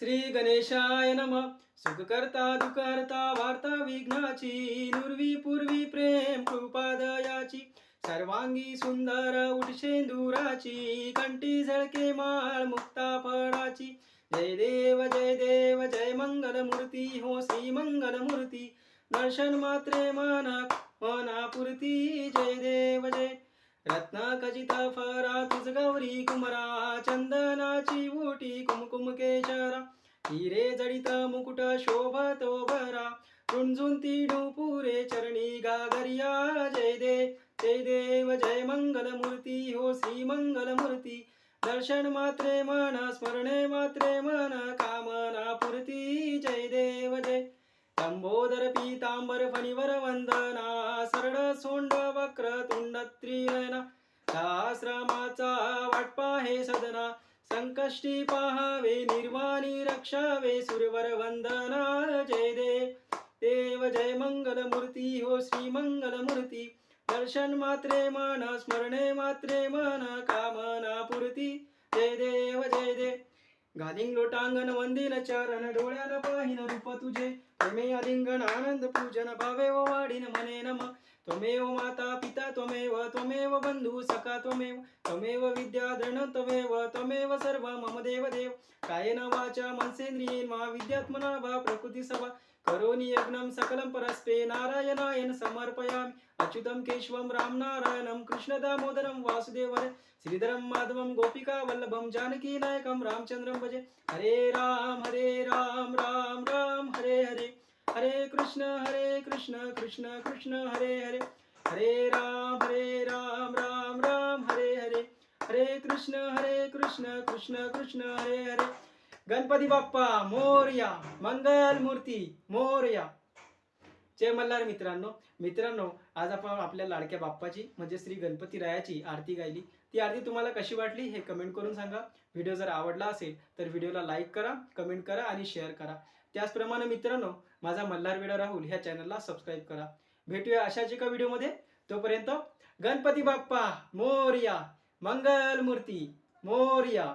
श्री गणेशाय नमः. सुखकर्ता दुःखहर्ता वार्ता विघ्नाची, नुरवी पूर्वी प्रेम कृपादयाची, सर्वांगी सुंदर उठशेंदुराची, कंठी झळके माळ मुक्ता फळाची. जय देव जय मंगलमूर्ती हो श्री मंगलमूर्ती. दर्शन मात्रे मनापुरती. जय देव जय. रत्न खचित फरा तुझ गौरी कुमरा, चंदनाची उटी कुमकुम केशरा, हिरे जडित मुकुट शोभतो भरा, रुंजून पुरे चरणी गागरिया. जय देव जय मंगलमूर्ती हो श्री मंगलमूर्ती. दर्शन मात्रे मन स्मरणे मात्रे मन, कामना पूर्ती. जय देव जय. लंबोदर पीतांबर फणीवर वंदना, सरळ सोंड वक्र तुंड त्रिनयना, सहस्रमाचा वाटपा हे सदना, संकष्टी पाहावे निर्वाणी रक्षावे सुरवर वंदना. जय देव जय मंगलमूर्ती हो श्री मंगलमूर्ती. दर्शन मात्रे मन स्मरणे मात्रे मन, कामना पूर्ती. जय देव जय देव. घालिंग लोटांगण वंदिन चरण, डोळ्यानं पाहिन रूप तुझे, त्वमे आलिंगन आनंद पूजन, भावे व वाढीन म्हणे नम. त्वमेव माता पिता त्वमेव बंधू सखा त्वमेव विद्या द्रढ त्वमेव सर्व मम देव देव. कायेन वाचा मनसेंद्रियेण वा विद्यात्मना वा प्रकृती सभा, करोमि यज्ञं सकलं परस्मै नारायणाय समर्पयामि. अच्युतं केशवं राम नारायणं कृष्ण दामोदरं वासुदेवं, श्रीधरं माधवं गोपिका वल्लभं, जानकी नायकं रामचंद्रं भजे. हरे राम राम राम हरे हरे, हरे कृष्ण कृष्ण कृष्ण हरे हरे, हरे राम राम हरे हरे, हरे कृष्ण कृष्ण कृष्ण हरे हरे. गणपती बाप्पा मोरया, मंगल मूर्ती मोरया. जय मल्हार मित्रांनो, आज आपण आपल्या लाडक्या बाप्पाची म्हणजे श्री गणपती रायाची आरती गायली. ती आरती तुम्हाला कशी वाटली हे कमेंट करून सांगा. व्हिडिओ जर आवडला असेल तर व्हिडिओला लाईक करा, कमेंट करा आणि शेअर करा. त्याचप्रमाणे मित्रांनो, माझा मल्हार वेडा राहुल ह्या चॅनलला सबस्क्राईब करा. भेटूया अशाच एका व्हिडिओमध्ये. तोपर्यंत गणपती बाप्पा मोरया, मंगल मूर्ती मोरया.